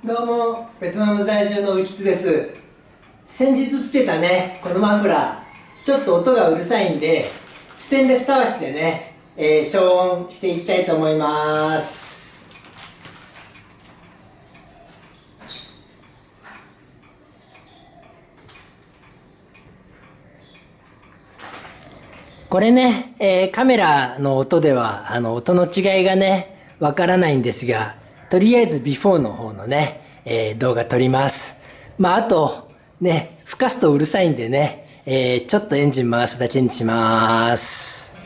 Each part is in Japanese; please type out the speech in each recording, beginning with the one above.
どうも、ベトナム在住の浮津です。先日つけたね、このマフラー、ちょっと音がうるさいんで、ステンレスたわしでね、消音していきたいと思います。これね、カメラの音では、音の違いがね、わからないんですが、とりあえずビフォーの方のね、動画撮ります。あと、ね、吹かすとうるさいんでね、ちょっとエンジン回すだけにします。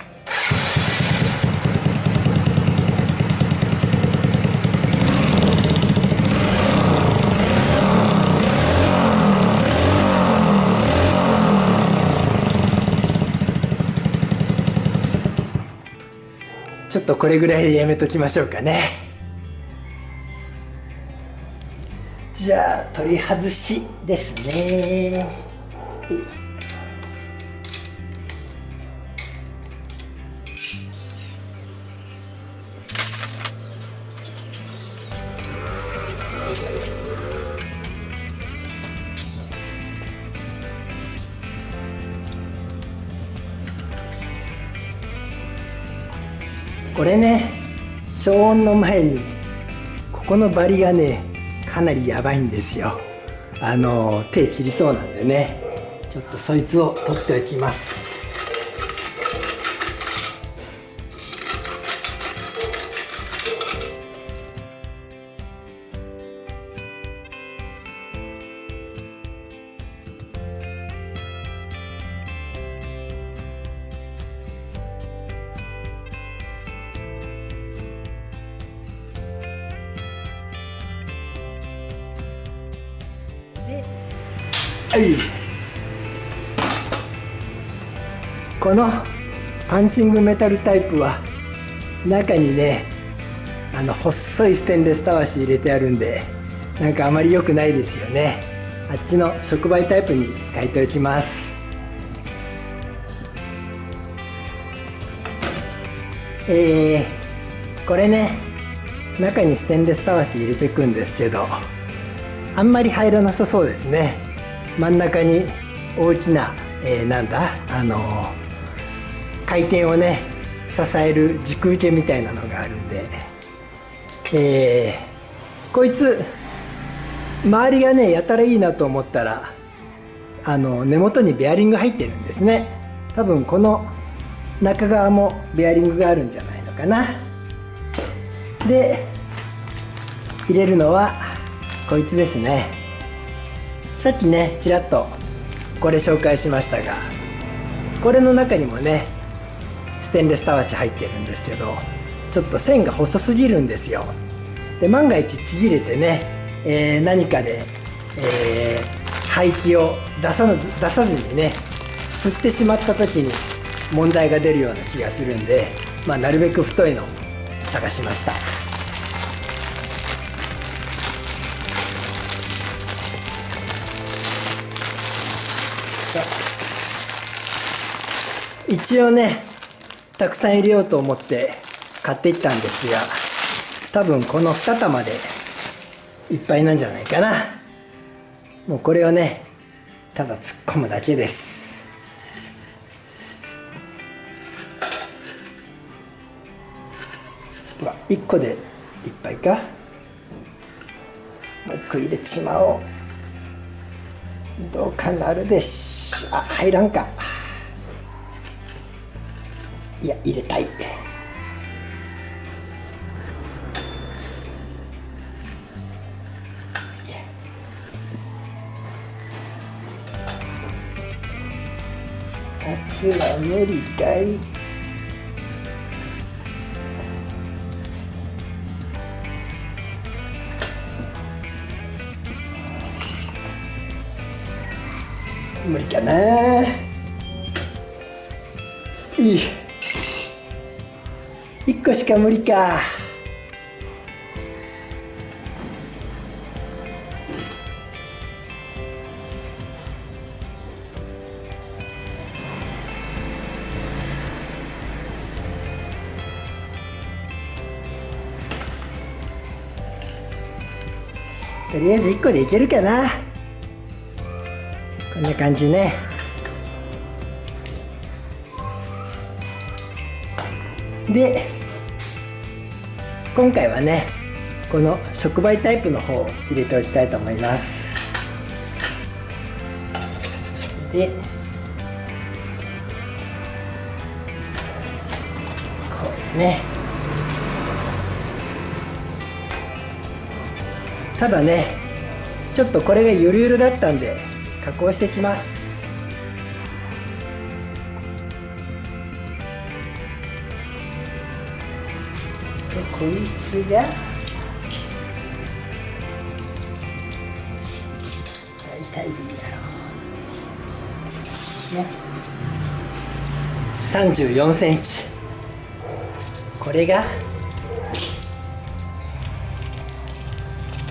ちょっとこれぐらいでやめときましょうかね。じゃあ取り外しですね。これね、消音の前にここのバリがねかなりやばいんですよ。手切りそうなんでね、ちょっとそいつを取っておきます。はい、このパンチングメタルタイプは中にね細いステンレスたわし入れてあるんで、なんかあまり良くないですよね。あっちの触媒タイプに変えておきます。これね、中にステンレスたわし入れていくんですけど、あんまり入らなさそうですね。真ん中に大きな、回転をね支える軸受けみたいなのがあるんで、こいつ周りがねやたらいいなと思ったら、根元にベアリング入ってるんですね。多分この中側もベアリングがあるんじゃないのかな。で入れるのはこいつですね。さっきねちらっとこれ紹介しましたが、これの中にもねステンレスたわし入ってるんですけど、ちょっと線が細すぎるんですよ。で万が一ちぎれてね、何かで、排気を出さずにね吸ってしまった時に問題が出るような気がするんで、なるべく太いのを探しました。一応ねたくさん入れようと思って買っていったんですが、多分この2玉でいっぱいなんじゃないかな。もうこれをねただ突っ込むだけです。1個でいっぱいか。もう1個入れちまおう。どうかなるでしょ。入らんか。いや入れたい。2つは無理かい。無理かな。1個しか無理か。とりあえず1個でいけるかな。こんな感じね。で今回はねこの触媒タイプの方を入れておきたいと思います。でこうですね。ただねちょっとこれがゆるゆるだったんで加工してきます。でこいつが大体でいいだろうね。34センチ。これが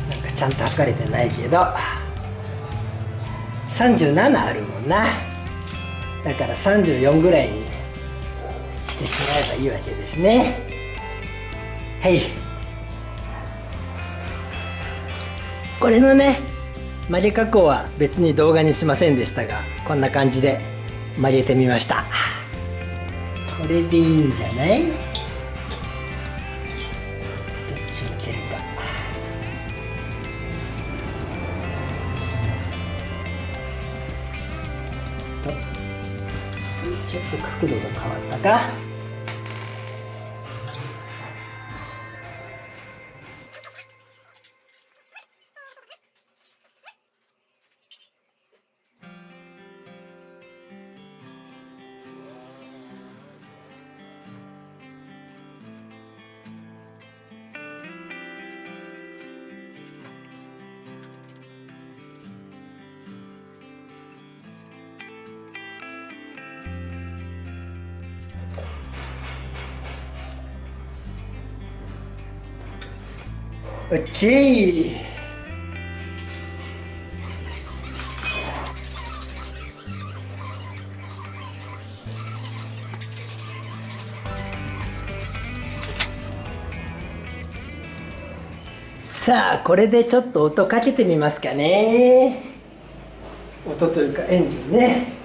なんかちゃんと測れてないけど37あるもんな。だから34ぐらいにしてしまえばいいわけですね。はい、これのね曲げ加工は別に動画にしませんでしたが、こんな感じで曲げてみました。これでいいんじゃない？どっち向けるか。ちょっと角度が変わったか。オッケー。さあこれでちょっと音かけてみますかね。音というかエンジンね。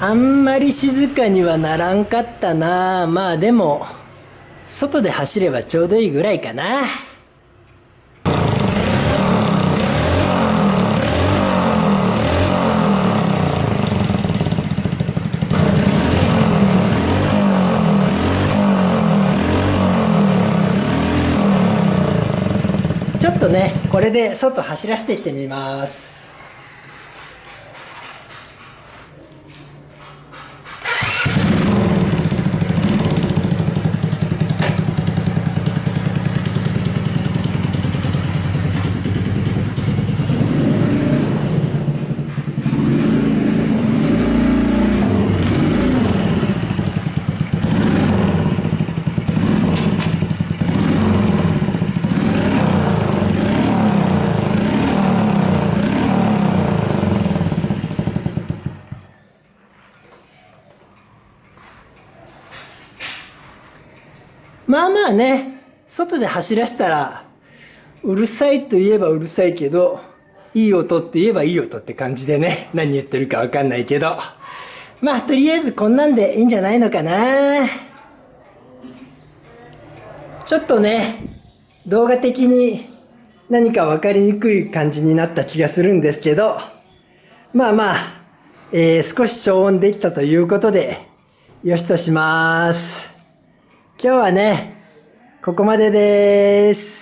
あんまり静かにはならんかったな。まあでも外で走ればちょうどいいぐらいかな。ちょっとねこれで外走らせていってみます。まあまあね、外で走らせたらうるさいといえばうるさいけど、いい音って言えばいい音って感じでね、何言ってるかわかんないけど、まあとりあえずこんなんでいいんじゃないのかな。ちょっとね動画的に何か分かりにくい感じになった気がするんですけど、まあまあ、少し消音できたということでよしとします。今日はねここまでです。